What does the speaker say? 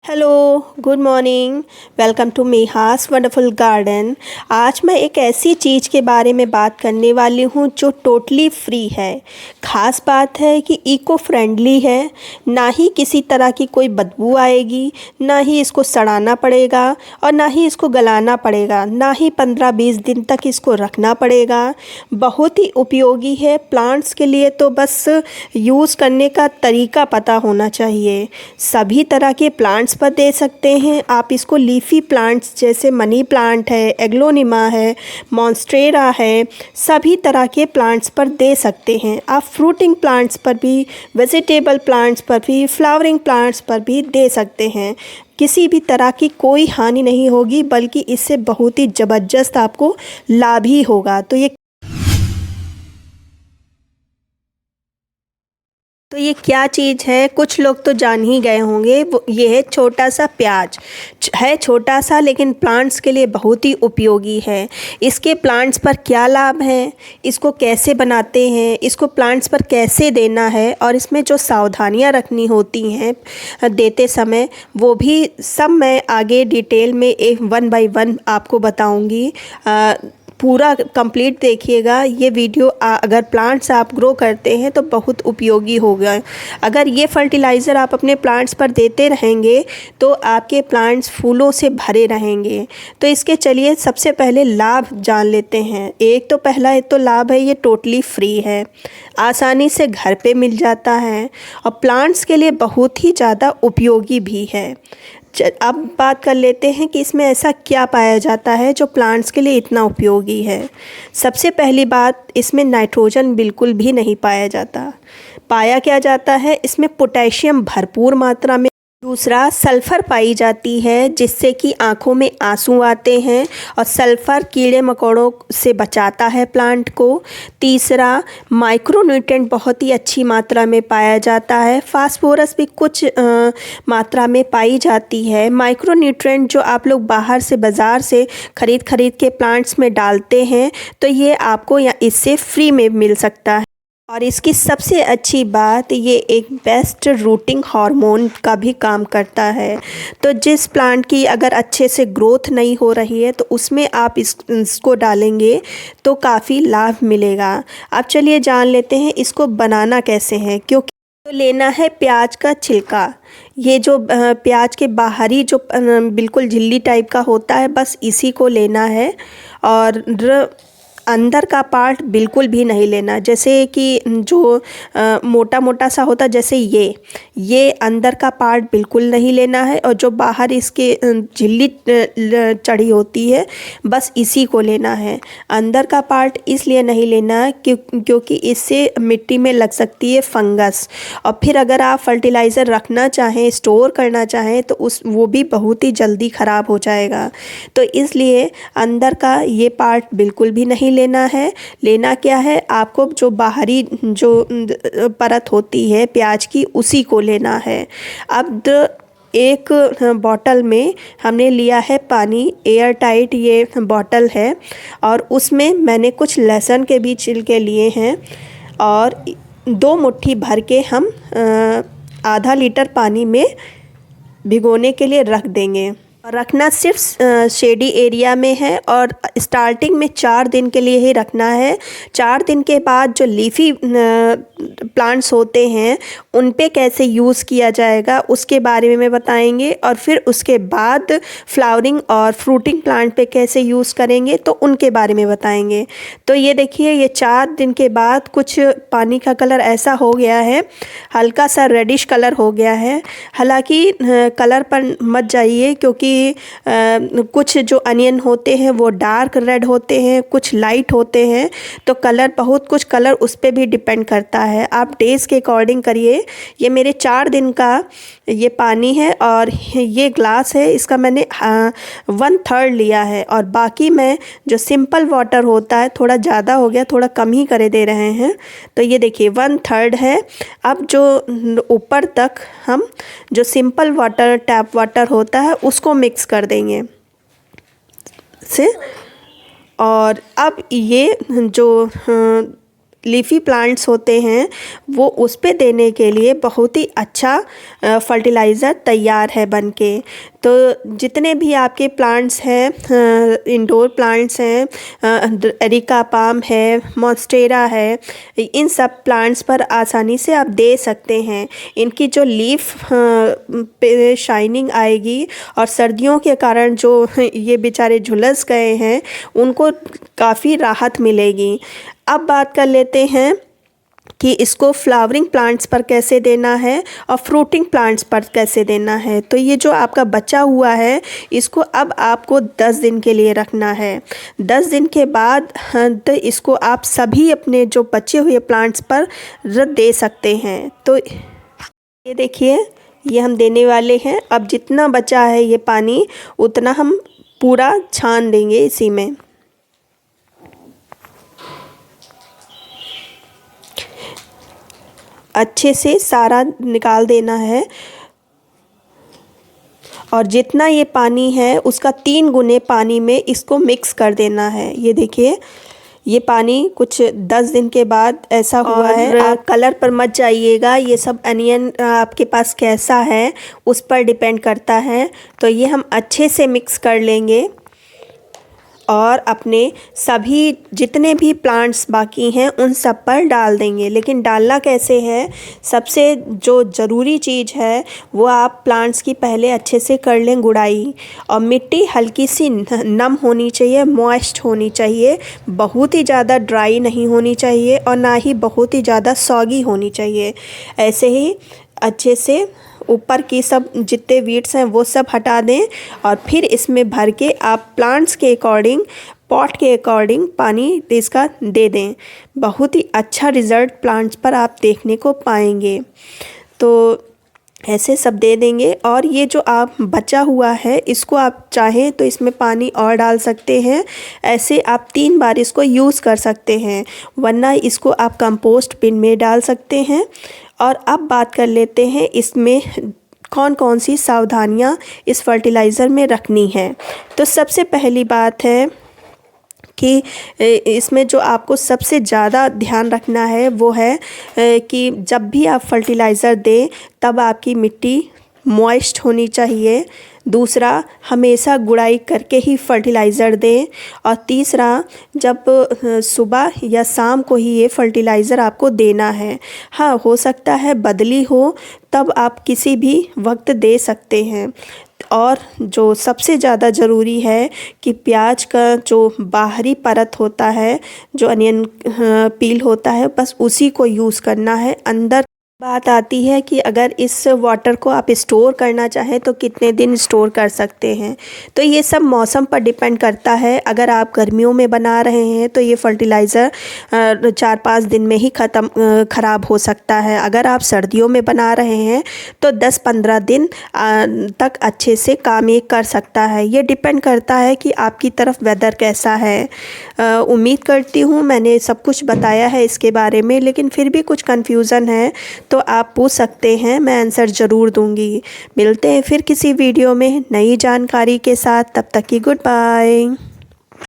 Hello, good morning. Welcome to मेहास wonderful garden. आज मैं एक ऐसी चीज़ के बारे में बात करने वाली हूँ जो टोटली फ्री है। ख़ास बात है कि इको फ्रेंडली है, ना ही किसी तरह की कोई बदबू आएगी, ना ही इसको सड़ाना पड़ेगा और ना ही इसको गलाना पड़ेगा, ना ही 15-20 दिन तक इसको रखना पड़ेगा। बहुत ही उपयोगी है प्लांट्स के लिए। तो बस यूज़ करने का तरीका पता होना चाहिए। सभी तरह के प्लांट्स पर दे सकते हैं आप इसको। लीफी प्लांट्स जैसे मनी प्लांट है, एग्लोनिमा है, मॉन्स्टेरा है, सभी तरह के प्लांट्स पर दे सकते हैं आप। फ्रूटिंग प्लांट्स पर भी, वेजिटेबल प्लांट्स पर भी, फ्लावरिंग प्लांट्स पर भी दे सकते हैं। किसी भी तरह की कोई हानि नहीं होगी, बल्कि इससे बहुत ही ज़बरदस्त आपको लाभ ही होगा। तो ये क्या चीज़ है, कुछ लोग तो जान ही गए होंगे। वो ये है छोटा सा प्याज। है छोटा सा, लेकिन प्लांट्स के लिए बहुत ही उपयोगी है। इसके प्लांट्स पर क्या लाभ हैं, इसको कैसे बनाते हैं, इसको प्लांट्स पर कैसे देना है, और इसमें जो सावधानियां रखनी होती हैं देते समय, वो भी सब मैं आगे डिटेल में एक 1 बाय 1 आपको बताऊंगी। पूरा कंप्लीट देखिएगा ये वीडियो। अगर प्लांट्स आप ग्रो करते हैं तो बहुत उपयोगी होगा। अगर ये फर्टिलाइज़र आप अपने प्लांट्स पर देते रहेंगे तो आपके प्लांट्स फूलों से भरे रहेंगे। तो इसके चलिए सबसे पहले लाभ जान लेते हैं। पहला एक तो लाभ है, ये टोटली फ्री है, आसानी से घर पे मिल जाता है और प्लांट्स के लिए बहुत ही ज़्यादा उपयोगी भी है। अब बात कर लेते हैं कि इसमें ऐसा क्या पाया जाता है जो प्लांट्स के लिए इतना उपयोगी है। सबसे पहली बात, इसमें नाइट्रोजन बिल्कुल भी नहीं पाया जाता। पाया क्या जाता है, इसमें पोटेशियम भरपूर मात्रा में। दूसरा, सल्फ़र पाई जाती है जिससे कि आँखों में आंसू आते हैं, और सल्फ़र कीड़े मकोड़ों से बचाता है प्लांट को। तीसरा, माइक्रोन्यूट्रिएंट बहुत ही अच्छी मात्रा में पाया जाता है। फास्फोरस भी कुछ मात्रा में पाई जाती है। माइक्रोन्यूट्रिएंट जो आप लोग बाहर से बाज़ार से ख़रीद के प्लांट्स में डालते हैं, तो ये आपको इससे फ्री में मिल सकता है। और इसकी सबसे अच्छी बात, ये एक बेस्ट रूटिंग हार्मोन का भी काम करता है। तो जिस प्लांट की अगर अच्छे से ग्रोथ नहीं हो रही है, तो उसमें आप इसको डालेंगे तो काफ़ी लाभ मिलेगा। अब चलिए जान लेते हैं इसको बनाना कैसे है। क्योंकि तो लेना है प्याज का छिलका। ये जो प्याज के बाहरी जो बिल्कुल झिल्ली टाइप का होता है, बस इसी को लेना है। और अंदर का पार्ट बिल्कुल भी नहीं लेना, जैसे कि जो मोटा मोटा सा होता है, जैसे ये अंदर का पार्ट बिल्कुल नहीं लेना है। और जो बाहर इसके झिल्ली चढ़ी होती है, बस इसी को लेना है। अंदर का पार्ट इसलिए नहीं लेना है क्योंकि इससे मिट्टी में लग सकती है फंगस, और फिर अगर आप फर्टिलाइज़र रखना चाहें, स्टोर करना चाहें, तो वो भी बहुत ही जल्दी ख़राब हो जाएगा। तो इसलिए अंदर का ये पार्ट बिल्कुल भी नहीं लेना है। लेना क्या है आपको, जो बाहरी जो परत होती है प्याज की, उसी को लेना है। अब एक बॉटल में हमने लिया है पानी, एयर टाइट ये बॉटल है, और उसमें मैंने कुछ लहसुन के बीज छिल के लिए हैं, और 2 मुट्ठी भर के हम आधा लीटर पानी में भिगोने के लिए रख देंगे। रखना सिर्फ शेडी एरिया में है, और स्टार्टिंग में 4 दिन के लिए ही रखना है। 4 दिन के बाद जो लीफी प्लांट्स होते हैं उन पे कैसे यूज़ किया जाएगा उसके बारे में बताएंगे, और फिर उसके बाद फ्लावरिंग और फ्रूटिंग प्लांट पे कैसे यूज़ करेंगे तो उनके बारे में बताएंगे। तो ये देखिए, ये 4 दिन के बाद कुछ पानी का कलर ऐसा हो गया है, हल्का सा रेडिश कलर हो गया है। हालांकि कलर पर मत जाइए, क्योंकि कुछ जो अनियन होते हैं वो डार्क रेड होते हैं, कुछ लाइट होते हैं। तो बहुत कुछ कलर उस पर भी डिपेंड करता है। आप डेज़ के अकॉर्डिंग करिए। ये मेरे 4 दिन का ये पानी है, और ये ग्लास है, इसका मैंने 1/3 लिया है। और बाकी मैं जो सिंपल वाटर होता है, थोड़ा ज़्यादा हो गया, थोड़ा कम ही करे दे रहे हैं। तो ये देखिए 1/3 है। अब जो ऊपर तक हम जो सिंपल वाटर, टैप वाटर होता है, उसको मिक्स कर देंगे से। और अब ये जो लीफ़ी प्लांट्स होते हैं वो उस पे देने के लिए बहुत ही अच्छा फर्टिलाइज़र तैयार है बनके। तो जितने भी आपके प्लांट्स हैं, इंडोर प्लांट्स हैं, एरिका पाम है, मॉन्स्टेरा है, इन सब प्लांट्स पर आसानी से आप दे सकते हैं। इनकी जो लीफ पे शाइनिंग आएगी और सर्दियों के कारण जो ये बेचारे झुलस गए हैं उनको काफ़ी राहत मिलेगी। अब बात कर लेते हैं कि इसको फ्लावरिंग प्लांट्स पर कैसे देना है और फ्रूटिंग प्लांट्स पर कैसे देना है। तो ये जो आपका बचा हुआ है इसको अब आपको 10 दिन के लिए रखना है। 10 दिन के बाद तो इसको आप सभी अपने जो बचे हुए प्लांट्स पर दे सकते हैं। तो ये देखिए, ये हम देने वाले हैं। अब जितना बचा है ये पानी उतना हम पूरा छान देंगे इसी में। अच्छे से सारा निकाल देना है और जितना ये पानी है उसका 3 गुने पानी में इसको मिक्स कर देना है। ये देखिए, ये पानी कुछ 10 दिन के बाद ऐसा हुआ है। आप कलर पर मत जाइएगा, ये सब अनियन आपके पास कैसा है उस पर डिपेंड करता है। तो ये हम अच्छे से मिक्स कर लेंगे और अपने सभी जितने भी प्लांट्स बाकी हैं उन सब पर डाल देंगे। लेकिन डालना कैसे है, सबसे जो ज़रूरी चीज़ है वो आप प्लांट्स की पहले अच्छे से कर लें गुड़ाई। और मिट्टी हल्की सी नम होनी चाहिए, मॉइस्ट होनी चाहिए, बहुत ही ज़्यादा ड्राई नहीं होनी चाहिए और ना ही बहुत ही ज़्यादा सॉगी होनी चाहिए। ऐसे ही अच्छे से ऊपर की सब जितने वीड्स हैं वो सब हटा दें और फिर इसमें भर के आप प्लांट्स के अकॉर्डिंग, पॉट के अकॉर्डिंग पानी इसका दे दें। बहुत ही अच्छा रिज़ल्ट प्लांट्स पर आप देखने को पाएंगे। तो ऐसे सब दे देंगे और ये जो आप बचा हुआ है इसको आप चाहें तो इसमें पानी और डाल सकते हैं। ऐसे आप 3 बार इसको यूज़ कर सकते हैं, वरना इसको आप कंपोस्ट बिन में डाल सकते हैं। और अब बात कर लेते हैं इसमें कौन कौन सी सावधानियां इस फर्टिलाइज़र में रखनी है। तो सबसे पहली बात है कि इसमें जो आपको सबसे ज़्यादा ध्यान रखना है वो है कि जब भी आप फर्टिलाइज़र दें तब आपकी मिट्टी मॉइस्ट होनी चाहिए। दूसरा, हमेशा गुड़ाई करके ही फर्टिलाइज़र दें। और तीसरा, जब सुबह या शाम को ही ये फर्टिलाइज़र आपको देना है। हाँ, हो सकता है बदली हो तब आप किसी भी वक्त दे सकते हैं। और जो सबसे ज़्यादा ज़रूरी है कि प्याज का जो बाहरी परत होता है, जो अनियन पील होता है, बस उसी को यूज़ करना है। अंदर बात आती है कि अगर इस वाटर को आप स्टोर करना चाहें तो कितने दिन स्टोर कर सकते हैं। तो ये सब मौसम पर डिपेंड करता है। अगर आप गर्मियों में बना रहे हैं तो ये फर्टिलाइज़र 4-5 दिन में ही ख़राब हो सकता है। अगर आप सर्दियों में बना रहे हैं तो 10-15 दिन तक अच्छे से काम ये कर सकता है। ये डिपेंड करता है कि आपकी तरफ वेदर कैसा है। उम्मीद करती हूँ मैंने सब कुछ बताया है इसके बारे में, लेकिन फिर भी कुछ कन्फ्यूज़न है तो आप पूछ सकते हैं, मैं आंसर ज़रूर दूंगी। मिलते हैं फिर किसी वीडियो में नई जानकारी के साथ, तब तक की गुड बाय।